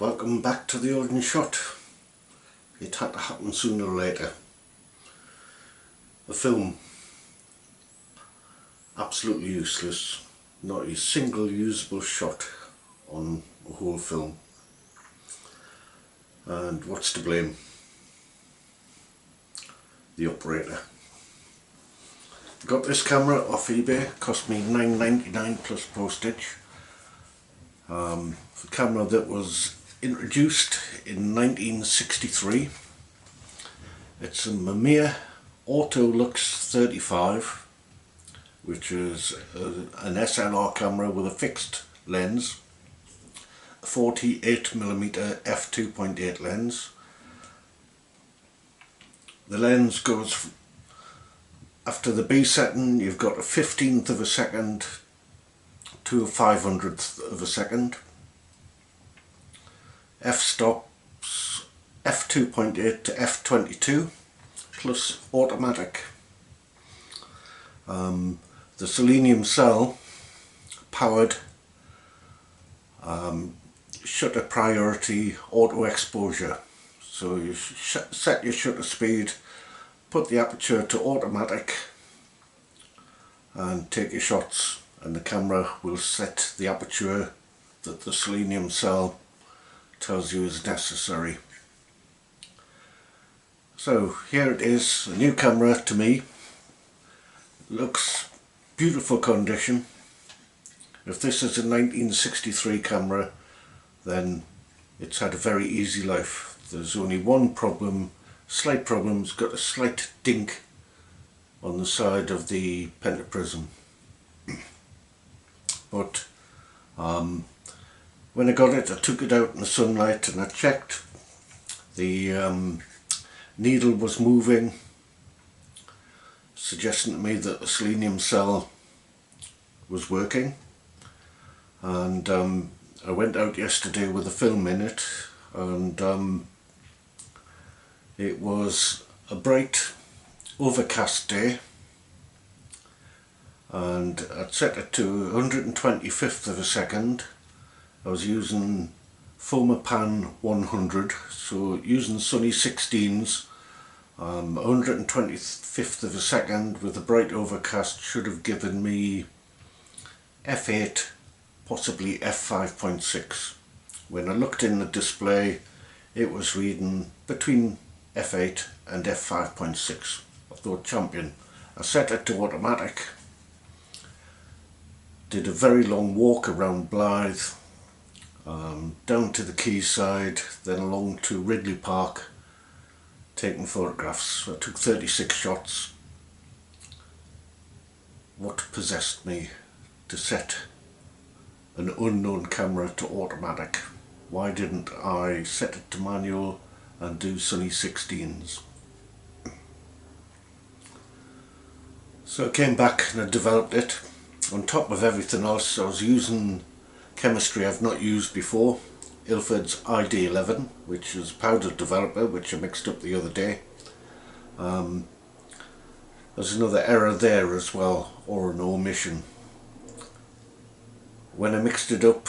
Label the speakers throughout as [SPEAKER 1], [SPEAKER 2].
[SPEAKER 1] Welcome back to the Olden Shot. It had to happen sooner or later. The film, absolutely useless. Not a single usable shot on the whole film. And what's to blame? The operator. Got this camera off eBay, cost me $9.99 plus postage. The camera that was introduced in 1963. It's a Mamiya Auto Lux 35, which is an SLR camera with a fixed lens, a 48mm f2.8 lens. The lens goes, after the B setting, you've got a 15th of a second to a 500th of a second. F-stops f2.8 to f22 plus automatic. The selenium cell powered shutter priority auto exposure. So you set your shutter speed, put the aperture to automatic and take your shots, and the camera will set the aperture that the selenium cell tells you is necessary. So here it is, a new camera to me. Looks beautiful condition. If this is a 1963 camera, then it's had a very easy life. There's only one problem, slight problem, it's got a slight dink on the side of the pentaprism. But when I got it, I took it out in the sunlight and I checked. The needle was moving, suggesting to me that the selenium cell was working. And I went out yesterday with a film in it, and it was a bright overcast day, and I'd set it to 125th of a second. I was using Fomapan 100, so using Sunny 16s, 125th of a second with a bright overcast should have given me f8, possibly f5.6. When I looked in the display, it was reading between f8 and f5.6. I thought, champion. I set it to automatic, did a very long walk around Blythe, down to the quayside, then along to Ridley Park, taking photographs. I took 36 shots. What possessed me to set an unknown camera to automatic? Why didn't I set it to manual and do Sunny 16s? So I came back and I developed it. On top of everything else, I was using chemistry I've not used before, Ilford's ID11, which is powder developer, which I mixed up the other day. There's another error there as well, or an omission. When I mixed it up,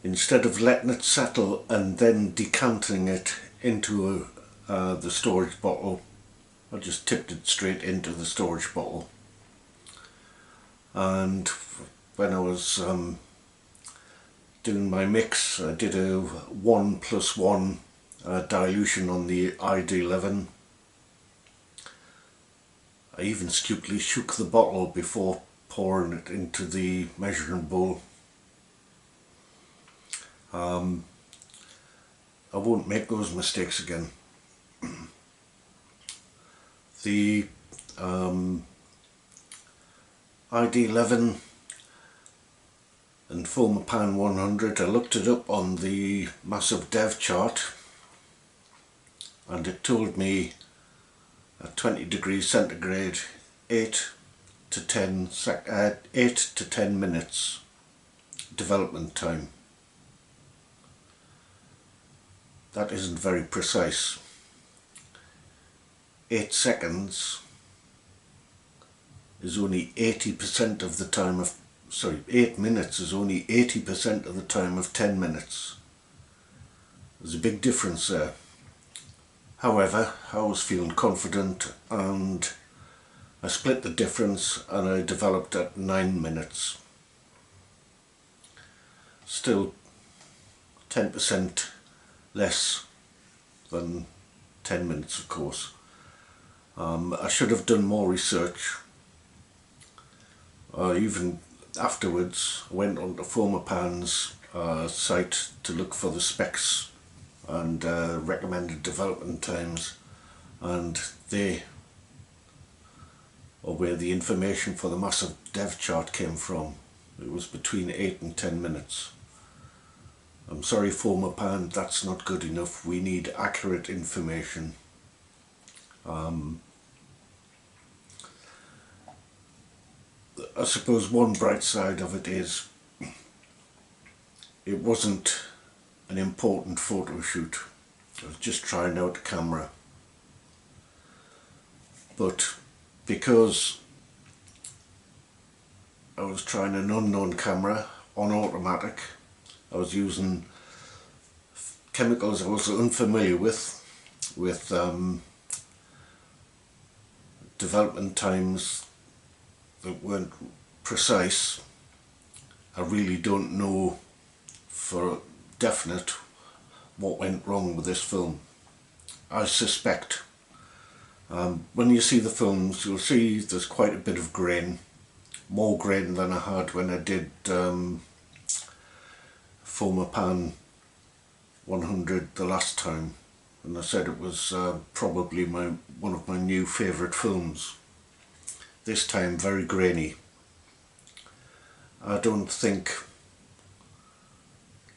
[SPEAKER 1] instead of letting it settle and then decanting it into the storage bottle, I just tipped it straight into the storage bottle. And when I was doing my mix, I did a 1+1 dilution on the ID11. I even stupidly shook the bottle before pouring it into the measuring bowl. I won't make those mistakes again. The ID11 and Fomapan 100, I looked it up on the massive dev chart, and it told me at 20 degrees centigrade 8 to 10 minutes development time. That isn't very precise. 8 seconds is only 80% of the time of 8 minutes is only 80% of the time of 10 minutes. There's a big difference there. However, I was feeling confident and I split the difference and I developed at 9 minutes. Still 10% less than 10 minutes, of course. I should have done more research. Even afterwards, I went onto Fomapan's site to look for the specs and recommended development times, and they are where the information for the massive dev chart came from. It was between 8 and 10 minutes. I'm sorry, Fomapan, that's not good enough. We need accurate information. I suppose one bright side of it is it wasn't an important photo shoot. I was just trying out a camera. But because I was trying an unknown camera on automatic, I was using chemicals I was unfamiliar with development times that weren't precise. I really don't know for definite what went wrong with this film. I suspect when you see the films, you'll see there's quite a bit of grain, more grain than I had when I did Fomapan 100 the last time, and I said it was probably one of my new favourite films. This time very grainy. I don't think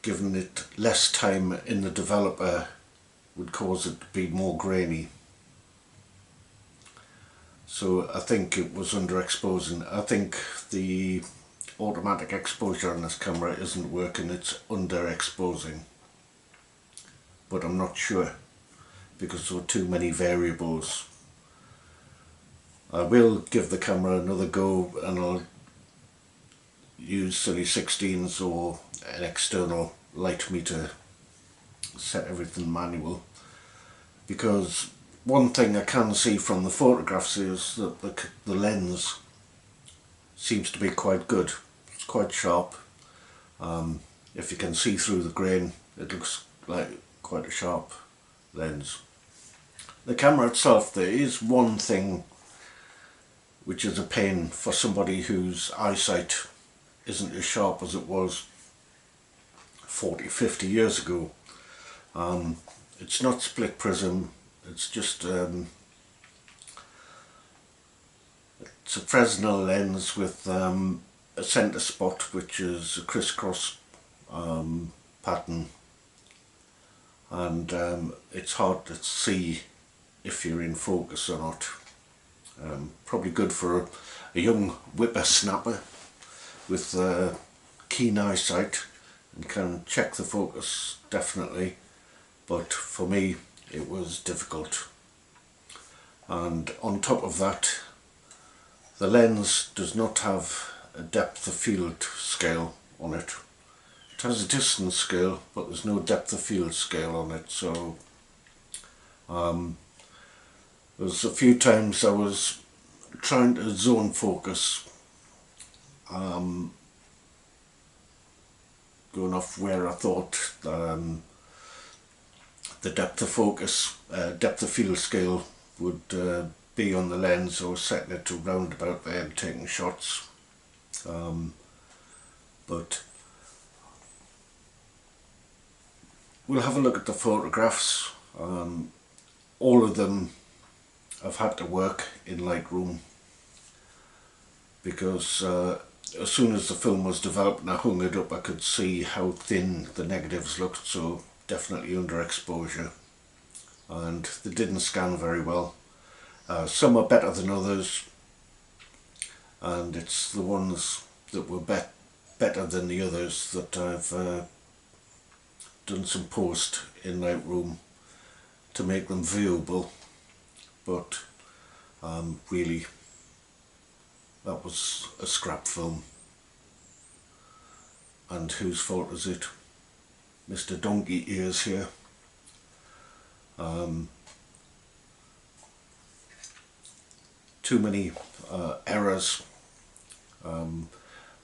[SPEAKER 1] giving it less time in the developer would cause it to be more grainy. So I think it was underexposing. I think the automatic exposure on this camera isn't working, it's underexposing. But I'm not sure because there were too many variables. I will give the camera another go and I'll use Sunny 16s or an external light meter, set everything manual, because one thing I can see from the photographs is that the lens seems to be quite good. It's quite sharp. If you can see through the grain, it looks like quite a sharp lens. The camera itself, there is one thing which is a pain for somebody whose eyesight isn't as sharp as it was 40-50 years ago. It's not split prism, it's just it's a Fresnel lens with a centre spot which is a crisscross pattern, and it's hard to see if you're in focus or not. Probably good for a young whippersnapper with keen eyesight and can check the focus definitely, but for me it was difficult. And on top of that, the lens does not have a depth of field scale on it. It has a distance scale, but there's no depth of field scale on it, so there's a few times I was trying to zone focus, going off where I thought the depth of focus, depth of field scale would be on the lens. I was setting it to round about there and taking shots, but we'll have a look at the photographs. All of them I've had to work in Lightroom because as soon as the film was developed and I hung it up, I could see how thin the negatives looked, so definitely underexposure, and they didn't scan very well. Some are better than others, and it's the ones that were better than the others that I've done some post in Lightroom to make them viewable, but really that was a scrap film. and whose fault is it? Mr. Donkey Ears here. Too many errors.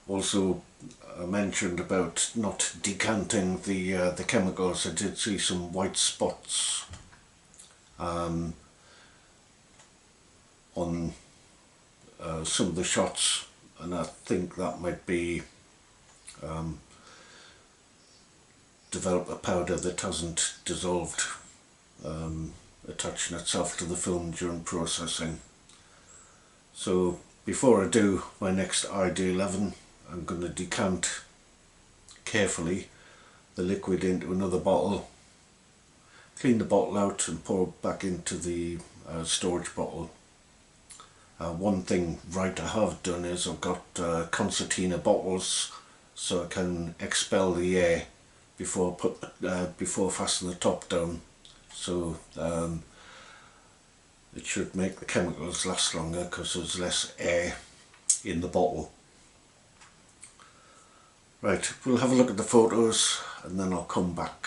[SPEAKER 1] Also mentioned about not decanting the chemicals. I did see some white spots on some of the shots, and I think that might be developer powder that hasn't dissolved, attaching itself to the film during processing. So before I do my next ID11, I'm going to decant carefully the liquid into another bottle, clean the bottle out and pour it back into the storage bottle. One thing right I have done is I've got concertina bottles, so I can expel the air before fastening the top down. So it should make the chemicals last longer because there's less air in the bottle. Right, we'll have a look at the photos and then I'll come back.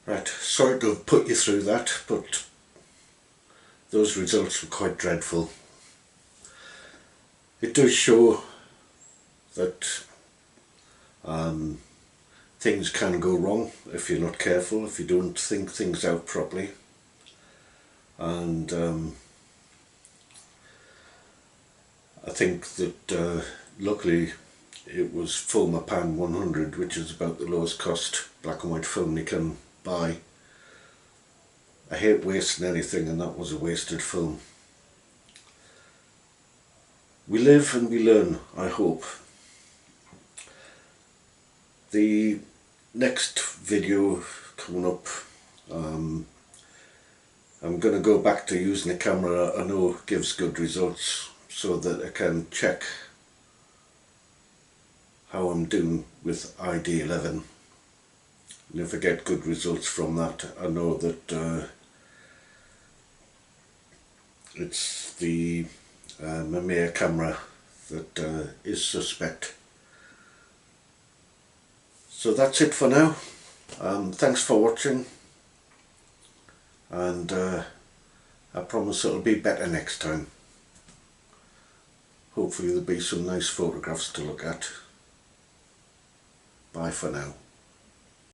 [SPEAKER 1] Right, sorry to have put you through that, but those results were quite dreadful. It does show that things can go wrong if you're not careful, if you don't think things out properly. And I think that luckily it was Fomapan 100, which is about the lowest cost black and white film you can buy. I hate wasting anything, and that was a wasted film. We live and we learn, I hope. The next video coming up, I'm going to go back to using a camera I know gives good results, so that I can check how I'm doing with ID11. And if I get good results from that, I know that it's the Mamiya camera that is suspect. So that's it for now. Thanks for watching, and I promise it'll be better next time. Hopefully there'll be some nice photographs to look at. Bye for now.